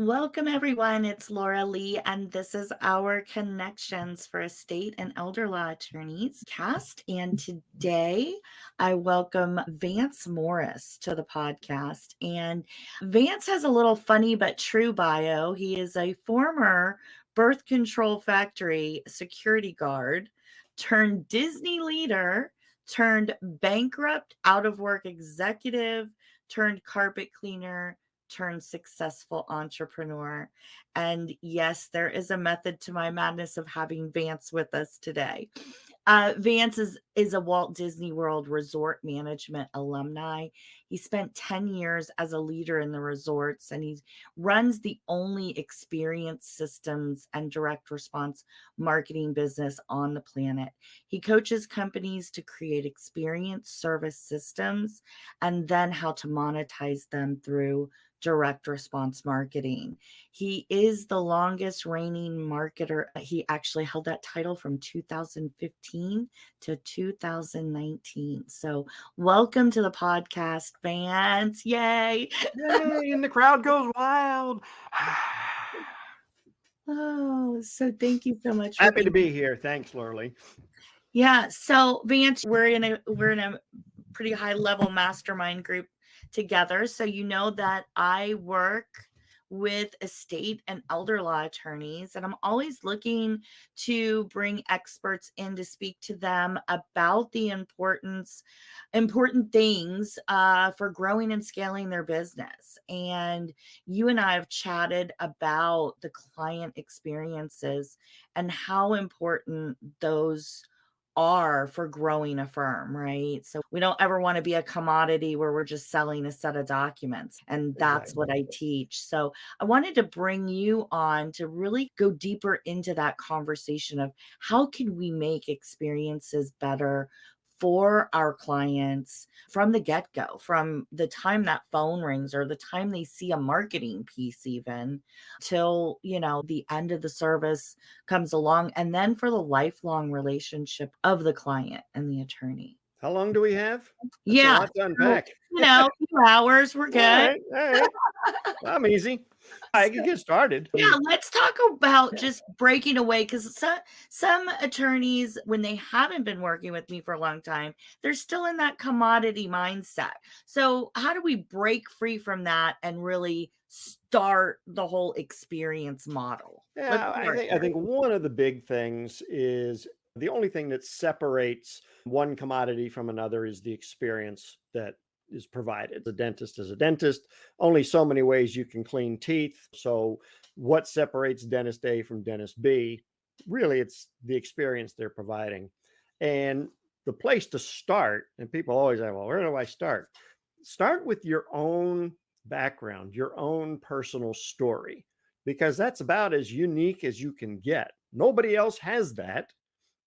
Welcome, everyone. It's Laura Lee, and this is our Connections for Estate and Elder Law Attorneys cast. And today I welcome Vance Morris to the podcast. And Vance has a little funny but true bio. He is a former birth control factory security guard, turned Disney leader, turned bankrupt out of work executive, turned carpet cleaner, turned successful entrepreneur. And yes, there is a method to my madness of having Vance with us today. Vance is a Walt Disney World Resort management alumni. He spent 10 years as a leader in the resorts, and he runs the only experience systems and direct response marketing business on the planet. He coaches companies to create experience service systems and then how to monetize them through direct response marketing. He is the longest reigning marketer. He actually held that title from 2015 to 2019. So welcome to the podcast, Vance. Yay. Yay, and the crowd goes wild. Oh, so thank you so much. Happy to be here. Thanks, Laura. Yeah. So Vance, we're in a pretty high level mastermind group together. So you know that I work with estate and elder law attorneys, and I'm always looking to bring experts in to speak to them about the important things for growing and scaling their business. And you and I have chatted about the client experiences and how important those are for growing a firm, right? So we don't ever want to be a commodity where we're just selling a set of documents. And that's what I teach. So I wanted to bring you on to really go deeper into that conversation of how can we make experiences better for our clients from the get-go, from the time that phone rings or the time they see a marketing piece even till, the end of the service comes along, and then for the lifelong relationship of the client and the attorney. How long do we have? That's Yeah. a lot to unpack. A few hours, we're good. All right. I'm easy. I can get started. Yeah, let's talk about just breaking away, because some attorneys, when they haven't been working with me for a long time, they're still in that commodity mindset. So how do we break free from that and really start the whole experience model? Yeah, I think one of the big things is the only thing that separates one commodity from another is the experience that is provided. The dentist is a dentist. Only so many ways you can clean teeth. So what separates dentist A from dentist B? Really, it's the experience they're providing. And the place to start, and people always say, well, where do I start? Start with your own background, your own personal story, because that's about as unique as you can get. Nobody else has that.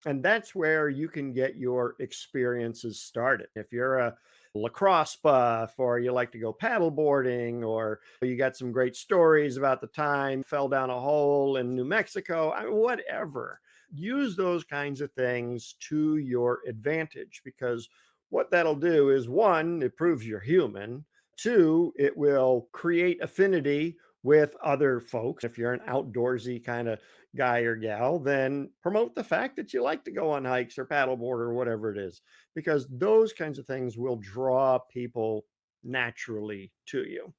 And that's where you can get your experiences started. If you're a lacrosse buff, or you like to go paddle boarding, or you got some great stories about the time fell down a hole in New Mexico, whatever, use those kinds of things to your advantage, because what that'll do is, one, it proves you're human. Two, it will create affinity with other folks. If you're an outdoorsy kind of guy or gal, then promote the fact that you like to go on hikes or paddleboard or whatever it is, because those kinds of things will draw people naturally to you.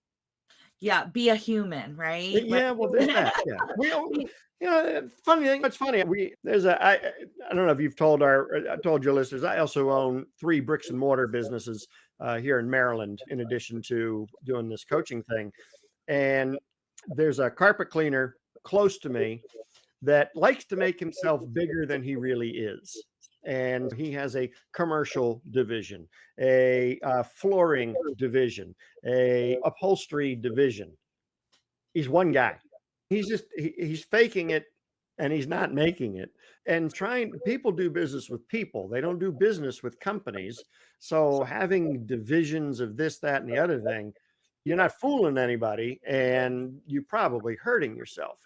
Yeah, be a human, right? Yeah, well, there's that. Yeah, funny thing. It's funny. I don't know if you've told I told your listeners, I also own 3 bricks and mortar businesses here in Maryland, in addition to doing this coaching thing. And there's a carpet cleaner close to me that likes to make himself bigger than he really is. And he has a commercial division, a flooring division, a upholstery division. He's one guy. He's faking it, and he's not making it. And people do business with people. They don't do business with companies. So having divisions of this, that, and the other thing, you're not fooling anybody, and you're probably hurting yourself.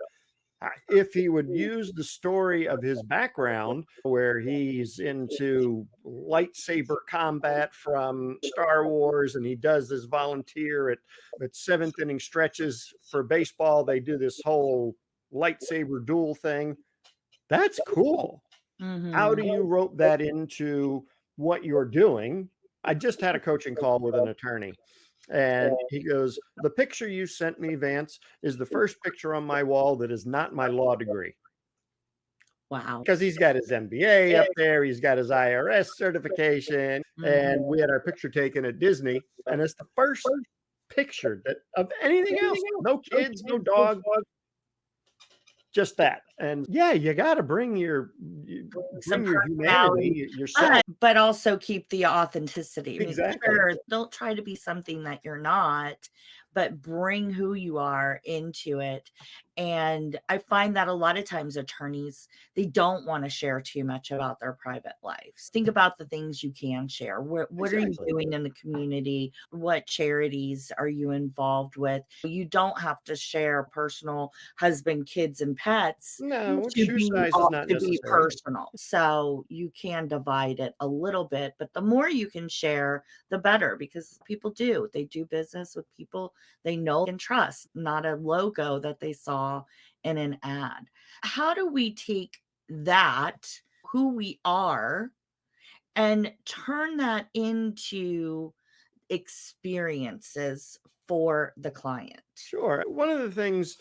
If he would use the story of his background, where he's into lightsaber combat from Star Wars, and he does this volunteer at seventh inning stretches for baseball, they do this whole lightsaber duel thing. That's cool. How Mhm. do you rope that into what you're doing? I just had a coaching call with an attorney, and he goes, "The picture you sent me, Vance, is the first picture on my wall that is not my law degree." Wow. Because he's got his MBA up there, he's got his IRS certification, and Mhm. we had our picture taken at Disney, and it's the first picture that of anything else. No kids, no dog, just that. And yeah, you gotta Some bring your personality, humanity, yourself. but also keep the authenticity. I mean, Exactly. sure, don't try to be something that you're not, but bring who you are into it. And I find that a lot of times attorneys, they don't want to share too much about their private lives. Think about the things you can share. What are you Exactly. doing in the community? What charities are you involved with? You don't have to share personal husband, kids, and pets No, to shoe be size is not to be necessary. personal. So you can divide it a little bit, but the more you can share, the better, because people do. They do business with people they know and trust, not a logo that they saw in an ad. How do we take that, who we are, and turn that into experiences for the client? Sure. One of the things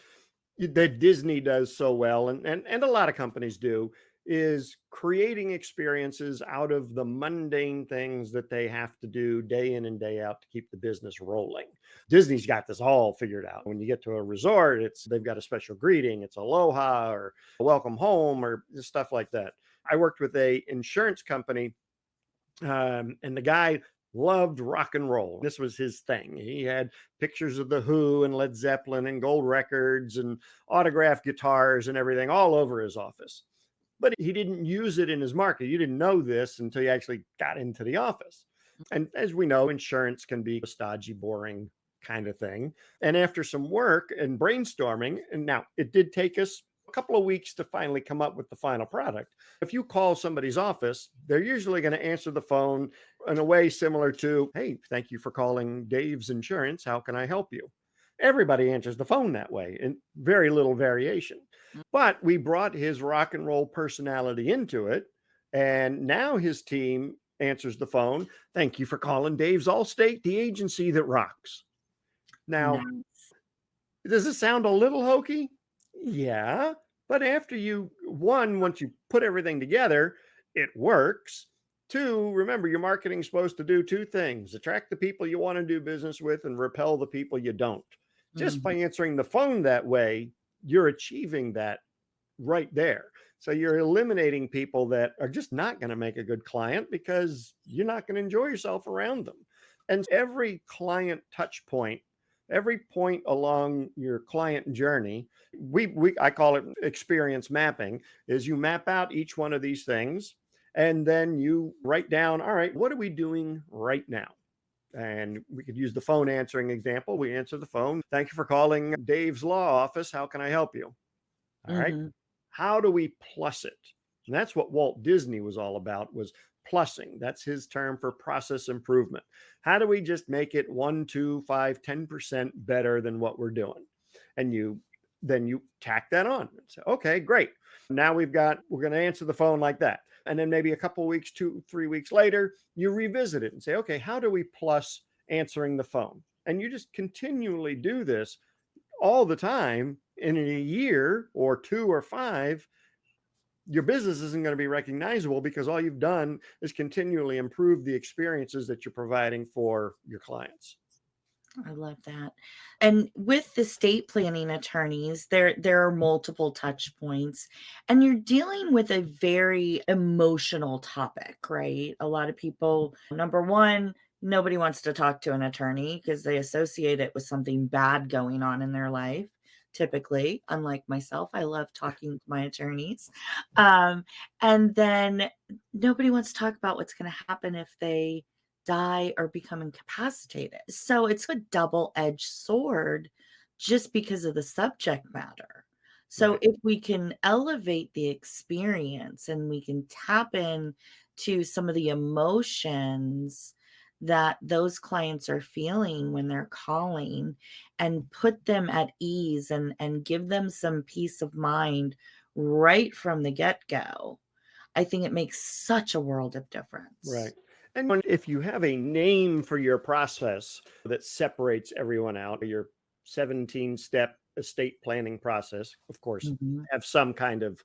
that Disney does so well, and a lot of companies do, is creating experiences out of the mundane things that they have to do day in and day out to keep the business rolling. Disney's got this all figured out. When you get to a resort, it's they've got a special greeting, it's aloha or welcome home or stuff like that. I worked with a insurance company, and the guy loved rock and roll. This was his thing. He had pictures of the Who and Led Zeppelin and gold records and autographed guitars and everything all over his office. But he didn't use it in his market. You didn't know this until you actually got into the office. And as we know, insurance can be a stodgy, boring kind of thing. And after some work and brainstorming, and now it did take us a couple of weeks to finally come up with the final product. If you call somebody's office, they're usually going to answer the phone in a way similar to, "Hey, thank you for calling Dave's Insurance. How can I help you?" Everybody answers the phone that way, and very little variation. But we brought his rock and roll personality into it. And now his team answers the phone. "Thank you for calling Dave's Allstate, the agency that rocks." Now, Nice. does this sound a little hokey? Yeah. But after once you put everything together, it works. Two, remember your marketing's supposed to do two things: attract the people you want to do business with and repel the people you don't. Just by Mhm. answering the phone that way, you're achieving that right there. So you're eliminating people that are just not going to make a good client because you're not going to enjoy yourself around them. And every client touch point, every point along your client journey, we I call it experience mapping, is you map out each one of these things and then you write down, all right, what are we doing right now? And we could use the phone answering example. We answer the phone. "Thank you for calling Dave's Law Office. How can I help you?" All right. Mhm. How do we plus it? And that's what Walt Disney was all about, was plussing. That's his term for process improvement. How do we just make it 1, 2, 5, 10% better than what we're doing? And you tack that on and say, okay, great. Now we're going to answer the phone like that. And then maybe a couple of weeks, 2, 3 weeks later, you revisit it and say, okay, how do we plus answering the phone? And you just continually do this all the time. And in a year or 2 or 5, your business isn't going to be recognizable because all you've done is continually improve the experiences that you're providing for your clients. I love that. And with the estate planning attorneys, there are multiple touch points, and you're dealing with a very emotional topic, right? A lot of people, number one, nobody wants to talk to an attorney because they associate it with something bad going on in their life. Typically, unlike myself, I love talking to my attorneys. And then nobody wants to talk about what's going to happen if they die or become incapacitated. So it's a double-edged sword just because of the subject matter. So Right. if we can elevate the experience and we can tap in to some of the emotions that those clients are feeling when they're calling and put them at ease and give them some peace of mind right from the get-go, I think it makes such a world of Right. difference. And if you have a name for your process that separates everyone out, your 17-step estate planning process, of course, Mhm. have some kind of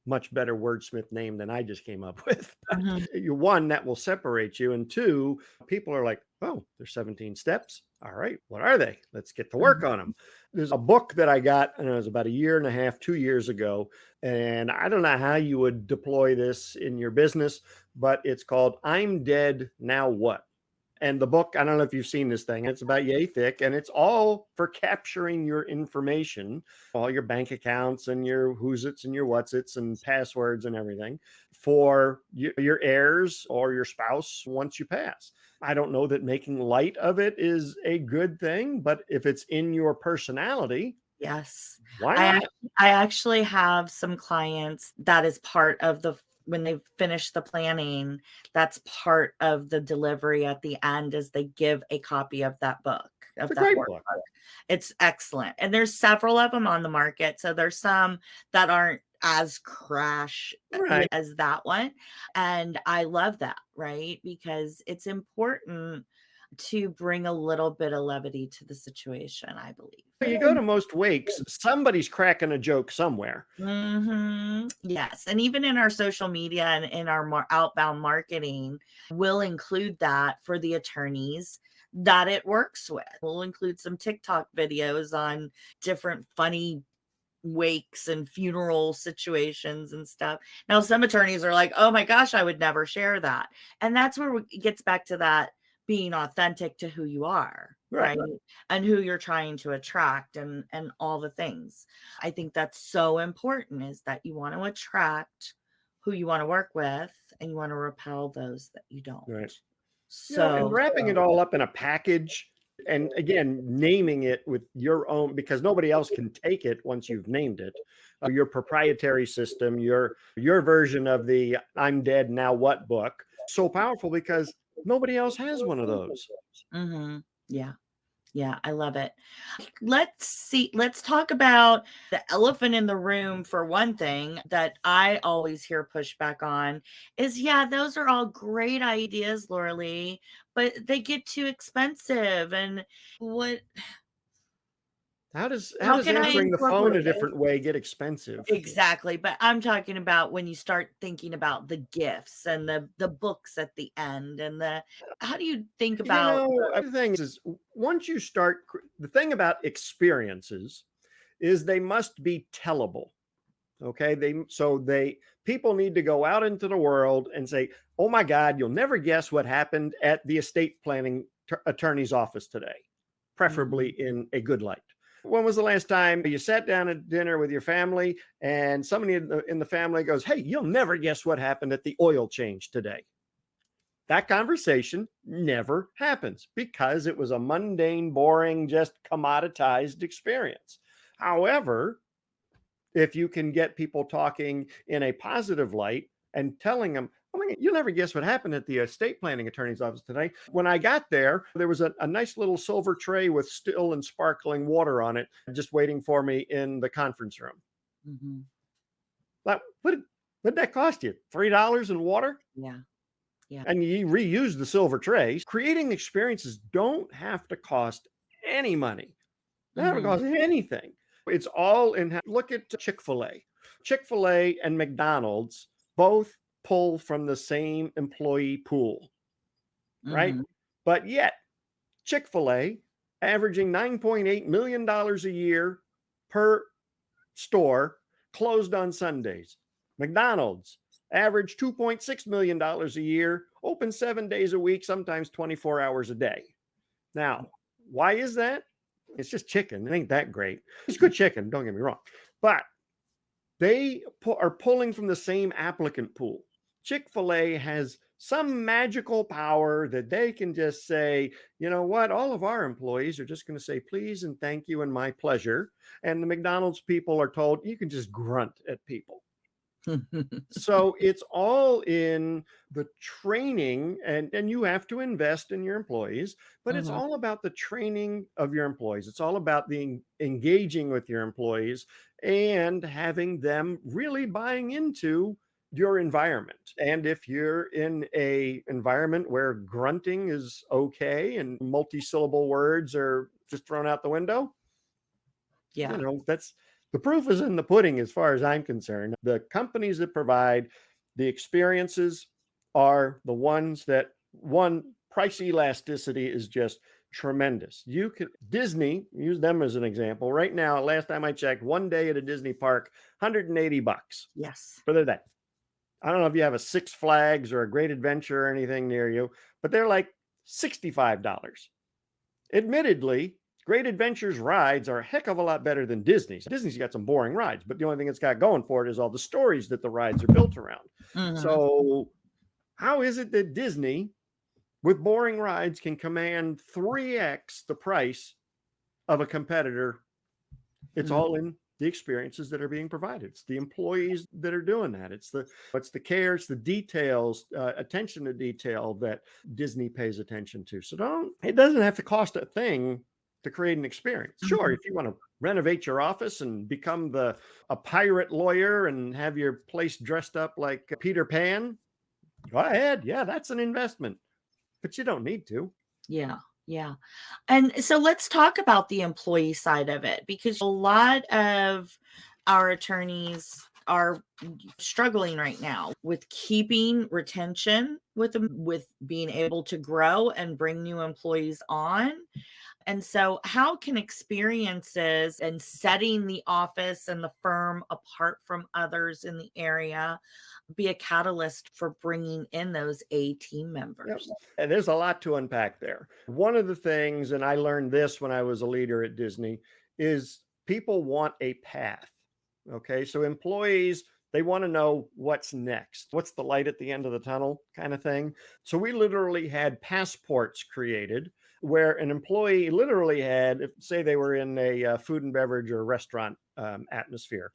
much better wordsmith name than I just came up with. But Mhm. you, one, that will separate you. And two, people are like, oh, there's 17 steps. All right. What are they? Let's get to work Mhm. on them. There's a book that I got, and it was about a year and a half, 2 years ago. And I don't know how you would deploy this in your business, but it's called I'm Dead, Now What? And the book, I don't know if you've seen this thing, it's about yay thick, and it's all for capturing your information, all your bank accounts and your who's its and your what's its and passwords and everything for your heirs or your spouse once you pass. I don't know that making light of it is a good thing, but if it's in your personality, Yes. why I not? ac I actually have some clients that is part of the when they finish the planning, that's part of the delivery at the end is they give a copy of that book, It's of a that great book. workbook. It's excellent, and there's several of them on the market, so there's some that aren't as crash, Right. as that one, and I love that, right? Because it's important to bring a little bit of levity to the situation, I believe. You go to most wakes, somebody's cracking a joke somewhere. Mhm. Yes, and even in our social media and in our outbound marketing, we'll include that for the attorneys that it works with. We'll include some TikTok videos on different funny wakes and funeral situations and stuff. Now, some attorneys are like, "Oh my gosh, I would never share that." And that's where it gets back to that being authentic to who you are, Right. right? And who you're trying to attract and all the things. I think that's so important is that you want to attract who you want to work with and you want to repel those that you don't. Right. And So, wrapping it all up in a package and again, naming it with your own, because nobody else can take it once you've named it. Your proprietary system, your version of the I'm Dead Now What book, so powerful because nobody else has one of those. mhm. Yeah. Yeah, I love it. Let's talk about the elephant in the room for one thing that I always hear pushback on is yeah, those are all great ideas, Laura Lee, but they get too expensive. And what How how does can I answering the phone a incorporate it? different way get expensive? Exactly, but I'm talking about when you start thinking about the gifts and the books at the end and the how do you think about The thing is once you start, the thing about experiences is they must be tellable. Okay. They people need to go out into the world and say, oh my God, you'll never guess what happened at the estate planning attorney's office today, preferably Mhm, in a good light. When was the last time you sat down at dinner with your family and somebody in the family goes, hey, you'll never guess what happened at the oil change today? That conversation never happens because it was a mundane, boring, just commoditized experience. However, if you can get people talking in a positive light and telling them, oh my God, you'll never guess what happened at the estate planning attorney's office today. When I got there was a nice little silver tray with still and sparkling water on it, just waiting for me in the conference room. mhm. Like, what did that cost you? $3 in water? Yeah, yeah. And you reuse the silver tray. Creating experiences don't have to cost any money. They don't Mhm, cost anything. It's all in. Look at Chick-fil-A. Chick-fil-A and McDonald's both pull from the same employee pool, right? mhm. But yet, Chick-fil-A averaging $9.8 million a year per store closed on Sundays. McDonald's average $2.6 million a year, open 7 days a week, sometimes 24 hours a day. Now, why is that? It's just chicken. It ain't that great. It's good chicken, don't get me wrong. But they are pulling from the same applicant pool. Chick-fil-A has some magical power that they can just say, you know what, all of our employees are just going to say please and thank you and my pleasure. And the McDonald's people are told you can just grunt at people. So it's all in the training, and you have to invest in your employees, but it's Mhm. all about the training of your employees. It's all about the engaging with your employees and having them really buying into your environment. And if you're in a environment where grunting is okay and multi-syllable words are just thrown out the window, Yeah. that's the proof is in the pudding as far as I'm concerned. The companies that provide the experiences are the ones that one price elasticity is just tremendous. You could Disney, use them as an example. Right now, last time I checked, one day at a Disney park, $180 Yes. for the day. I don't know if you have a Six Flags or a Great Adventure or anything near you, but they're like $65. Admittedly, Great Adventures rides are a heck of a lot better than Disney's. Disney's got some boring rides, but the only thing it's got going for it is all the stories that the rides are built around. Mhm. So, how is it that Disney, with boring rides, can command 3x the price of a competitor? It's Mhm. all in the experiences that are being provided. It's the employees that are doing that. It's the care, it's the details, attention to detail that Disney pays attention to. So don't it doesn't have to cost a thing to create an experience. Sure, Mhm. if you want to renovate your office and become the a pirate lawyer and have your place dressed up like Peter Pan, go ahead. Yeah, that's an investment, but you don't need to. Yeah. Yeah. And so let's talk about the employee side of it because a lot of our attorneys are struggling right now with keeping retention with them, with being able to grow and bring new employees on. And so, how can experiences and setting the office and the firm apart from others in the area be a catalyst for bringing in those A team Yep. members? And there's a lot to unpack there. One of the things, and I learned this when I was a leader at Disney, is people want a path. Okay. So employees, they want to know what's next. What's the light at the end of the tunnel kind of thing. So we literally had passports created where an employee literally had, if, say they were in a food and beverage or restaurant atmosphere,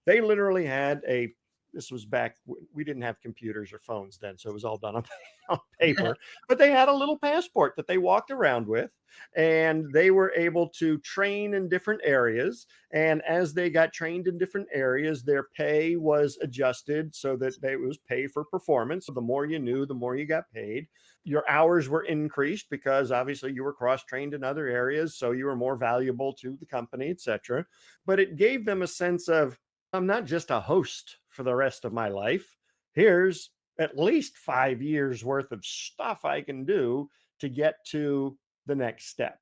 they literally had a this was back we didn't have computers or phones then, so it was all done on on paper, but they had a little passport that they walked around with, and they were able to train in different areas. And as they got trained in different areas, their pay was adjusted so that it was pay for performance. So the more you knew, the more you got paid. Your hours were increased because obviously you were cross trained in other areas, so you were more valuable to the company, etc. But it gave them a sense of, I'm not just a host for the rest of my life. Here's at least 5 years worth of stuff I can do to get to the next step.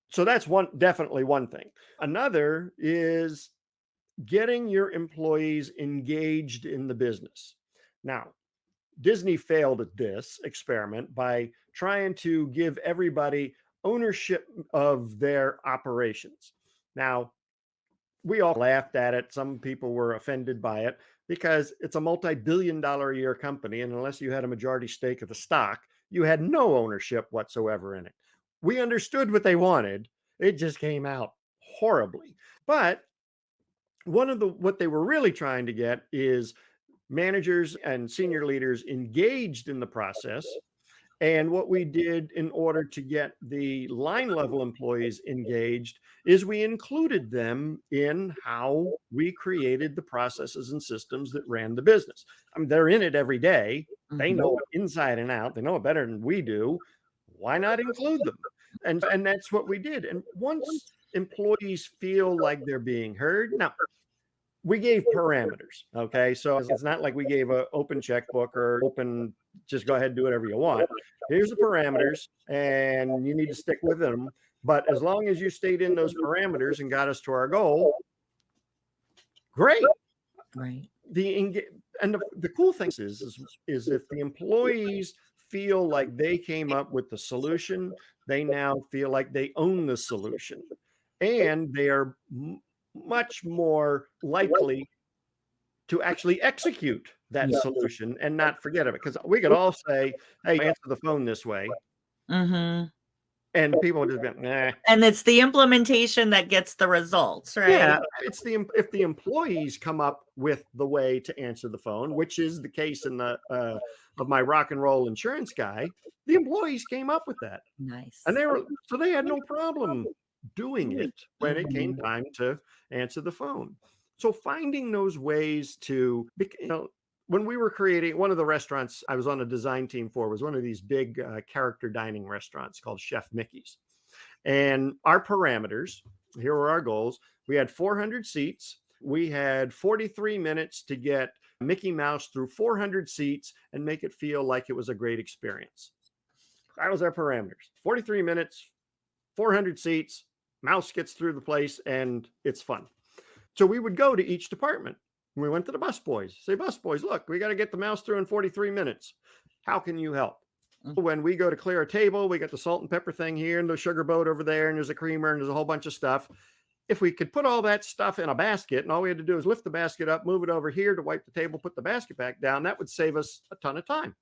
So that's definitely one thing. Another is getting your employees engaged in the business. Now, Disney failed at this experiment by trying to give everybody ownership of their operations. Now, we all laughed at it. Some people were offended by it because it's a multi-billion-dollar a year company. And unless you had a majority stake of the stock, you had no ownership whatsoever in it. We understood what they wanted. It just came out horribly. But what they were really trying to get is managers and senior leaders engaged in the process. And what we did in order to get the line level employees engaged is we included them in how we created the processes and systems that ran the business. I mean, they're in it every day. They Mhm. know it inside and out. They know it better than we do. Why not include them? And that's what we did. And once employees feel like they're being heard, now we gave parameters. Okay. So it's not like we gave an open checkbook or open, just go ahead and do whatever you want. Here's the parameters, and you need to stick with them. But as long as you stayed in those parameters and got us to our goal, great. Right. The cool thing is if the employees feel like they came up with the solution, they now feel like they own the solution, and they are much more likely to actually execute that Yeah. solution and not forget of it. Because we could all say, hey, answer the phone this way. Mm-hmm. And people would just be, nah. And it's the implementation that gets the results, right? Yeah, it's if the employees come up with the way to answer the phone, which is the case in the of my rock and roll insurance guy, the employees came up with that. And Nice. they had no problem doing it when it came Mhm. time to answer the phone. So finding those ways to, when we were creating one of the restaurants I was on a design team for was one of these big character dining restaurants called Chef Mickey's. And our parameters, here were our goals. We had 400 seats. We had 43 minutes to get Mickey Mouse through 400 seats and make it feel like it was a great experience. That was our parameters. 43 minutes, 400 seats, Mouse gets through the place, and it's fun. So we would go to each department. We went to the bus boys, say, bus boys, look, we got to get the Mouse through in 43 minutes. How can you help? When we go to clear a table, we got the salt and pepper thing here and the sugar boat over there, and there's a creamer and there's a whole bunch of stuff. If we could put all that stuff in a basket and all we had to do is lift the basket up, move it over here to wipe the table, put the basket back down, that would save us a ton of time.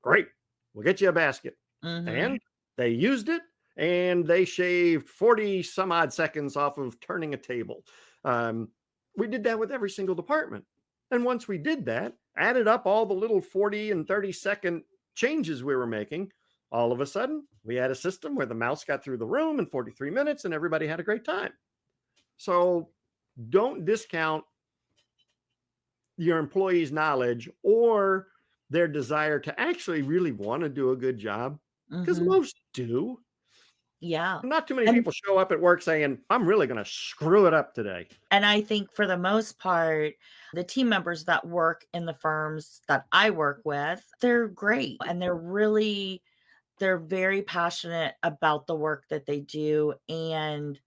Great. We'll get you a basket. Mhm. And they used it and they shaved 40 some odd seconds off of turning a table. We did that with every single department. And once we did that, added up all the little 40 and 30-second changes we were making, all of a sudden we had a system where the Mouse got through the room in 43 minutes and everybody had a great time. So don't discount your employees' knowledge or their desire to actually really want to do a good job, because Mhm. most do. Yeah. Not too many And people show up at work saying, I'm really going to screw it up today. and I think for the most part, the team members that work in the firms that I work with, they're great and they're very passionate about the work that they do and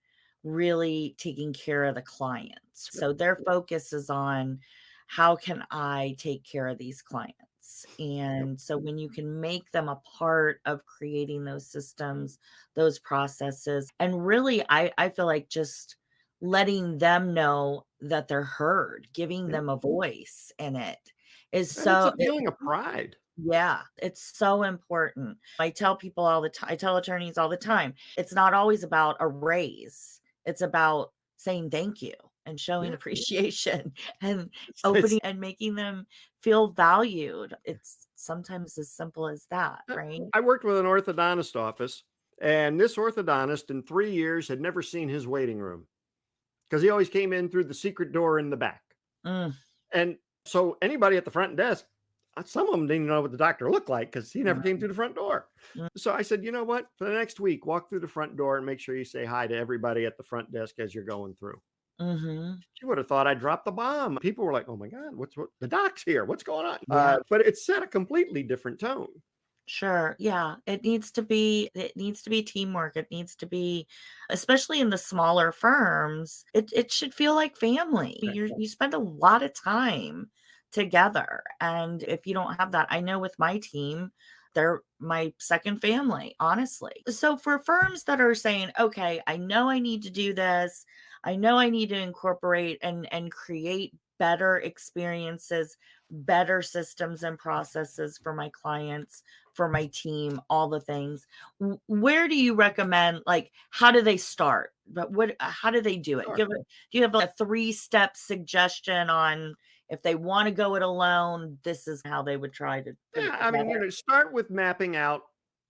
really taking care of the clients. Yep. So their focus is on how can I take care of these clients? Yep. And so when you can make them a part of creating those systems, those processes, and really, I feel like just letting them know that they're heard, giving Yep. them a voice in it is And it's a so feeling of pride. yeah, it's so important. I tell people all the time, I tell attorneys all the time, it's not always about a raise. It's about saying thank you and showing Yeah. appreciation and It's, opening and making them feel valued. It's sometimes as simple as that, right? I worked with an orthodontist office, and this orthodontist in 3 years had never seen his waiting room because he always came in through the secret door in the back. Mm, And so anybody at the front desk, some of them didn't know what the doctor looked like because he never came mm, through the front door. mm, So I said, you know what? For the next week, walk through the front door and make sure you say hi to everybody at the front desk as you're going through. mhm. You would have thought I dropped the bomb. People were like, "Oh my God, what? The doc's here. What's going on?" Yeah. But it set a completely different tone. Sure. Yeah. It needs to be teamwork. It needs to be, especially in the smaller firms, it should feel like family. You spend a lot of time together. And if you don't have that, I know with my team, they're my second family, honestly. So for firms that are saying, okay, I know I need to do this, I know I need to incorporate and create better experiences, better systems and processes for my clients, for my team, all the things. Where do you recommend, like, how do they start? But how do they do it? Sure. Do you have a 3-step suggestion on if they want to go it alone, this is how they would try to put it Yeah, I mean, together? start with mapping out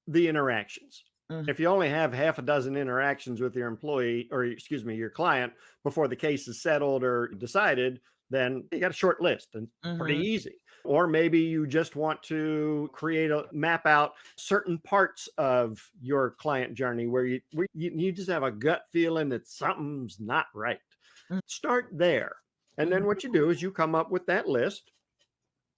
the interactions. Mhm, If you only have half a dozen interactions with your employee, or excuse me, your client before the case is settled or decided, then you got a short list and pretty mhm, easy. Or maybe you just want to create a map out certain parts of your client journey where you just have a gut feeling that something's not right. mm, Start there. And then mhm, what you do is you come up with that list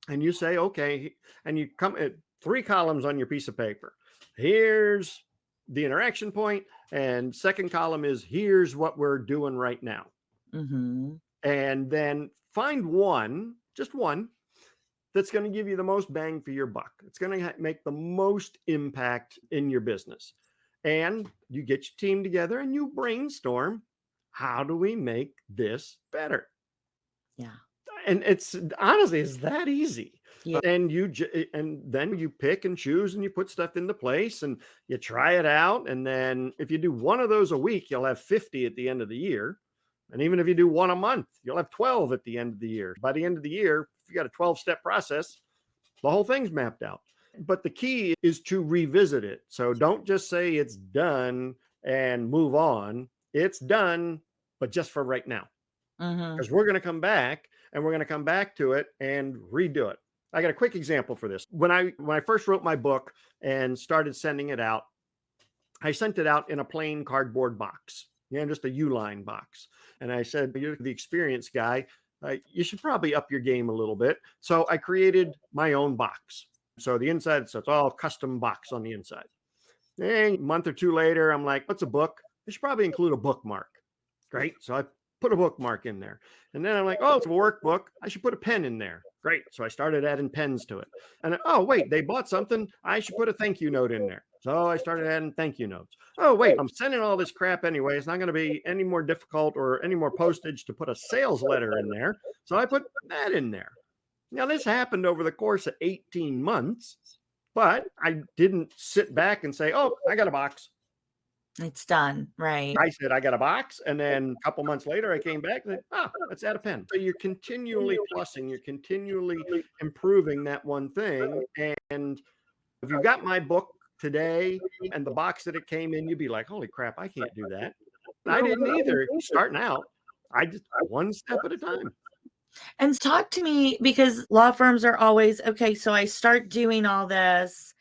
and you say, okay, and you come at 3 columns on your piece of paper. Here's the interaction point, and second column is here's what we're doing right now. mhm. And then find one, just one, that's going to give you the most bang for your buck. It's going to make the most impact in your business. And you get your team together and you brainstorm, how do we make this better? Yeah. And it's honestly, it's that easy. Yeah. And then you pick and choose and you put stuff into place and you try it out. And then if you do one of those a week, you'll have 50 at the end of the year. And even if you do one a month, you'll have 12 at the end of the year. By the end of the year, if you got a 12-step process, the whole thing's mapped out. But the key is to revisit it. So don't just say it's done and move on. It's done, but just for right now, Hmm. because we're going to come back and we're going to come back to it and redo it. I got a quick example for this. When I first wrote my book and started sending it out, I sent it out in a plain cardboard box, just a Uline box. And I said, "You're the experienced guy. You should probably up your game a little bit." So I created my own box. So the inside, so it's all custom box on the inside. A month or two later, I'm like, "What's a book? I should probably include a bookmark." Great. So I put a bookmark in there. And then I'm like, "Oh, it's a workbook. I should put a pen in there." Great. So I started adding pens to it. And oh, wait, they bought something. I should put a thank you note in there. So I started adding thank you notes. Oh, wait, I'm sending all this crap anyway. It's not going to be any more difficult or any more postage to put a sales letter in there. So I put that in there. Now, this happened over the course of 18 months, but I didn't sit back and say, "Oh, I got a box." It's done. Right. I said, "I got a box." And then a couple months later, I came back and said, let's add a pen. So you're continually plussing, you're continually improving that one thing. And if you got my book today and the box that it came in, you'd be like, "Holy crap, I can't do that." And I didn't either starting out. I just one step at a time. And talk to me, because law firms are always, okay, so I start doing all this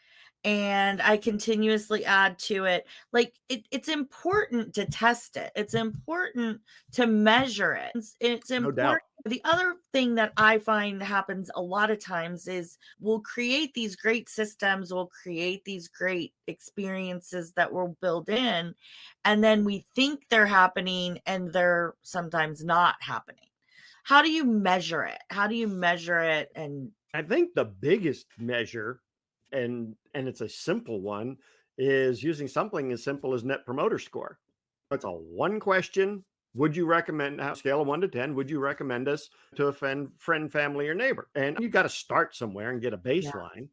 and I continuously add to it. Like it's important to test it. It's important to measure it. It's No important. doubt. The other thing that I find happens a lot of times is we'll create these great systems, we'll create these great experiences that will build in, and then we think they're happening and they're sometimes not happening. How do you measure it? How do you measure it? And I think the biggest measure, and it's a simple one, is using something as simple as net promoter score. It's a one question. Would you recommend, how scale of 1 to 10, would you recommend us to a friend, family, or neighbor? And you got to start somewhere and get a yeah, baseline.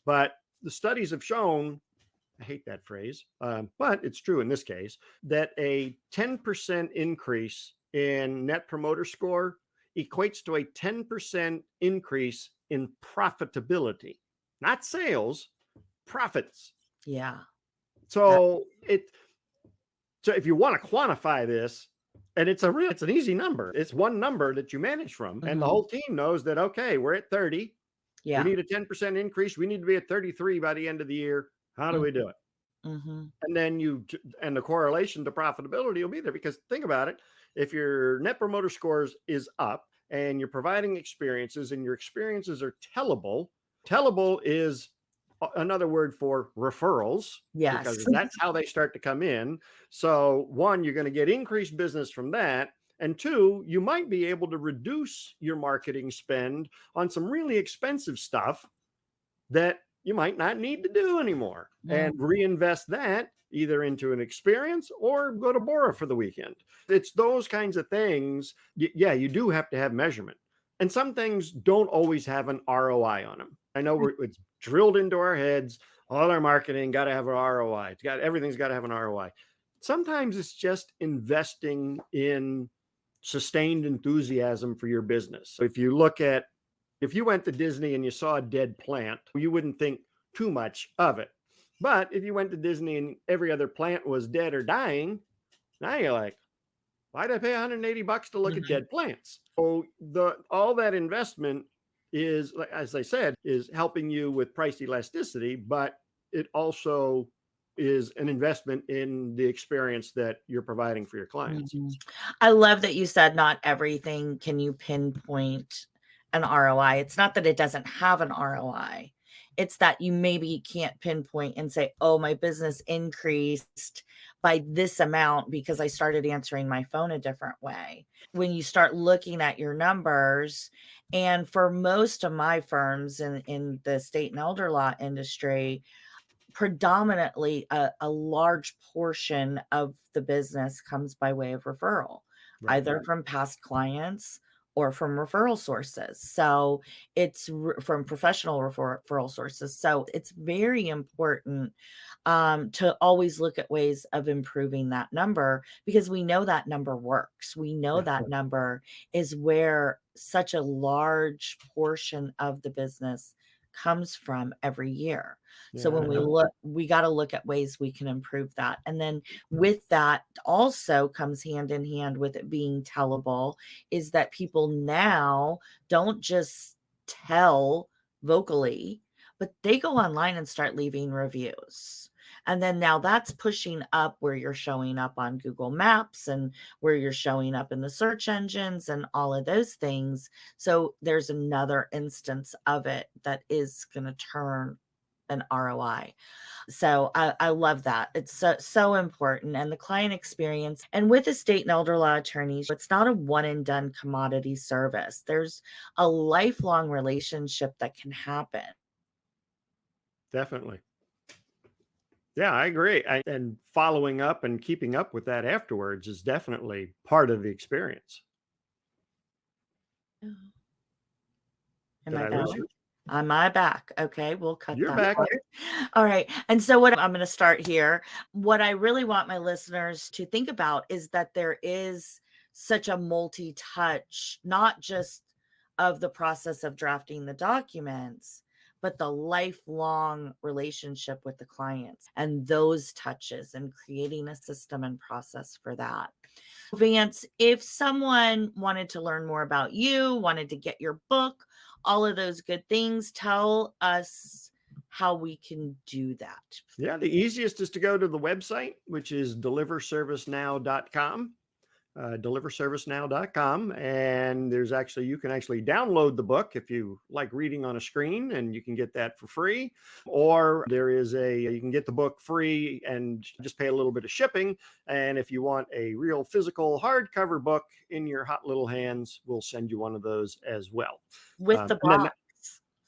But the studies have shown, I hate that phrase, but it's true in this case, that a 10% increase in net promoter score equates to a 10% increase in profitability, not sales, profits. yeah, that, So if you want to quantify this, and it's an easy number. It's one number that you manage from, and the mhm, whole team knows that, okay, we're at 30. We yeah, need a 10% increase. We need to be at 33 by the end of the year. How do we do it? mhm, And then and the correlation to profitability will be there, because think about it. If your net promoter scores is up and you're providing experiences and your experiences are tellable is another word for referrals, because yes, that's how they start to come in. So one, you're going to get increased business from that. And two, you might be able to reduce your marketing spend on some really expensive stuff that you might not need to do anymore, mm, and reinvest that either into an experience or go to Bora for the weekend. It's those kinds of things. Yeah, you do have to have measurement. And some things don't always have an ROI on them. I know it's drilled into our heads. All our marketing got to have an ROI. Everything's got to have an ROI. Sometimes it's just investing in sustained enthusiasm for your business. So if you went to Disney and you saw a dead plant, you wouldn't think too much of it. But if you went to Disney and every other plant was dead or dying, now you're like, why did I pay $180 to look at mhm. dead plants? So all that investment is, as I said, is helping you with price elasticity, but it also is an investment in the experience that you're providing for your clients. Mhm. I love that you said not everything can you pinpoint an ROI. It's not that it doesn't have an ROI. It's that you maybe can't pinpoint and say, "Oh, my business increased by this amount because I started answering my phone a different way." When you start looking at your numbers, and for most of my firms in the state and elder law industry, predominantly a large portion of the business comes by way of referral, Right. either from past clients or from referral sources. So it's from professional referral sources. So it's very important to always look at ways of improving that number, because we know that number works. We know Yeah. that number is where such a large portion of the business comes from every year. So when we Yeah. look, we got to look at ways we can improve that. And then with that also comes hand in hand with it being tellable, is that people now don't just tell vocally, but they go online and start leaving reviews. And then now that's pushing up where you're showing up on Google Maps and where you're showing up in the search engines and all of those things. So there's another instance of it that is going to turn an ROI. So I love that. It's so important. And the client experience. And with estate and elder law attorneys, it's not a one and done commodity service. There's a lifelong relationship that can happen. Definitely. Yeah, I agree. And following up and keeping up with that afterwards is definitely part of the experience. Am Did I I back? lose you? Am I back? Okay, we'll cut You're that back. part. All right. And so what I'm going to start here, what I really want my listeners to think about is that there is such a multi-touch, not just of the process of drafting the documents, but the lifelong relationship with the clients and those touches and creating a system and process for that. Vance, if someone wanted to learn more about you, wanted to get your book, all of those good things, tell us how we can do that. Yeah, the easiest is to go to the website, which is deliverservicenow.com. Deliverservicenow.com, and you can actually download the book if you like reading on a screen, and you can get that for free. Or you can get the book free and just pay a little bit of shipping. And if you want a real physical hardcover book in your hot little hands, we'll send you one of those as well. With the And then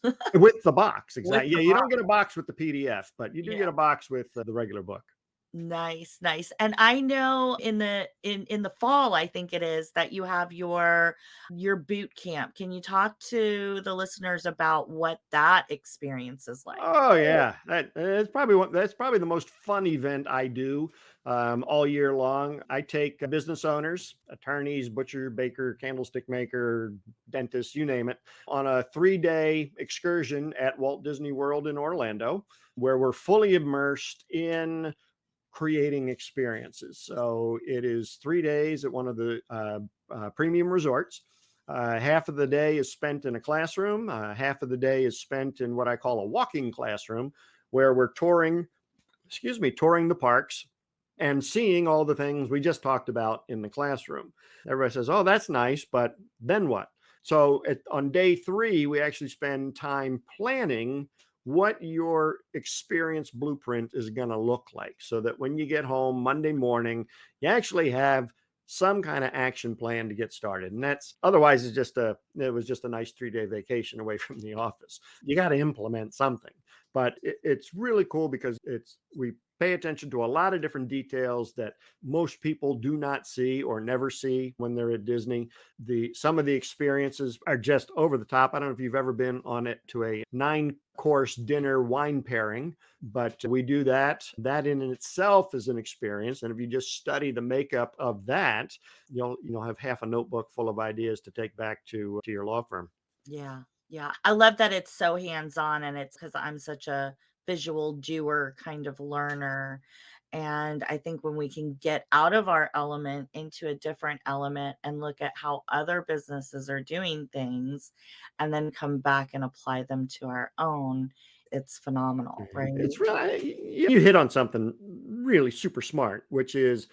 box. with the box, With exactly. the Yeah, you box. don't get a box with the PDF, but you do Yeah. get a box with the regular book. Nice, nice. And I know in the fall, I think it is, that you have your boot camp. Can you talk to the listeners about what that experience is like? Oh yeah, that's probably the most fun event I do all year long. I take business owners, attorneys, butcher, baker, candlestick maker, dentist, you name it, on a 3-day excursion at Walt Disney World in Orlando, where we're fully immersed in creating experiences. So it is 3 days at one of the premium resorts. Half of the day is spent in a classroom. Half of the day is spent in what I call a walking classroom, where we're touring the parks and seeing all the things we just talked about in the classroom. Everybody says, "Oh, that's nice, but then what?" So on day 3, we actually spend time planning what your experience blueprint is going to look like, so that when you get home Monday morning, you actually have some kind of action plan to get started. And that's otherwise it was just a nice 3-day vacation away from the office. You got to implement something, but it's really cool because we pay attention to a lot of different details that most people do not see or never see when they're at Disney. Some of the experiences are just over the top. I don't know if you've ever been on it to a 9-course dinner wine pairing, but we do that. That in itself is an experience. And if you just study the makeup of that, you'll have half a notebook full of ideas to take back to your law firm. Yeah. Yeah. I love that it's so hands-on, and it's because I'm such a visual doer kind of learner. And I think when we can get out of our element into a different element and look at how other businesses are doing things and then come back and apply them to our own, it's phenomenal, right? It's really, you hit on something really super smart, which is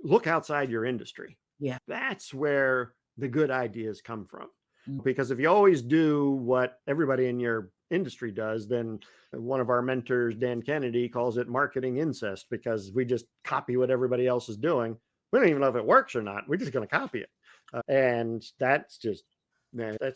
look outside your industry. Yeah. That's where the good ideas come from. Mm. Because if you always do what everybody in your industry does, then one of our mentors, Dan Kennedy, calls it marketing incest, because we just copy what everybody else is doing. We don't even know if it works or not. We're just going to copy it. And that's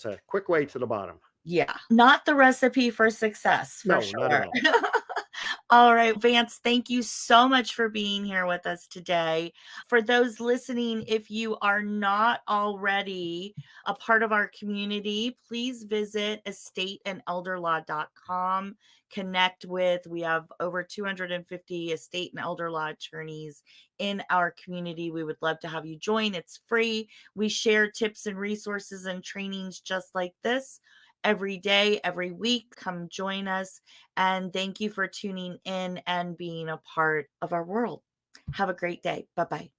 a quick way to the bottom. Yeah. Not the recipe for success, for No, not at sure. all. All right, Vance, thank you so much for being here with us today. For those listening, if you are not already a part of our community, please visit estateandelderlaw.com. Connect with, we have over 250 estate and elder law attorneys in our community. We would love to have you join. It's free. We share tips and resources and trainings just like this every day, every week. Come join us. And thank you for tuning in and being a part of our world. Have a great day. Bye bye.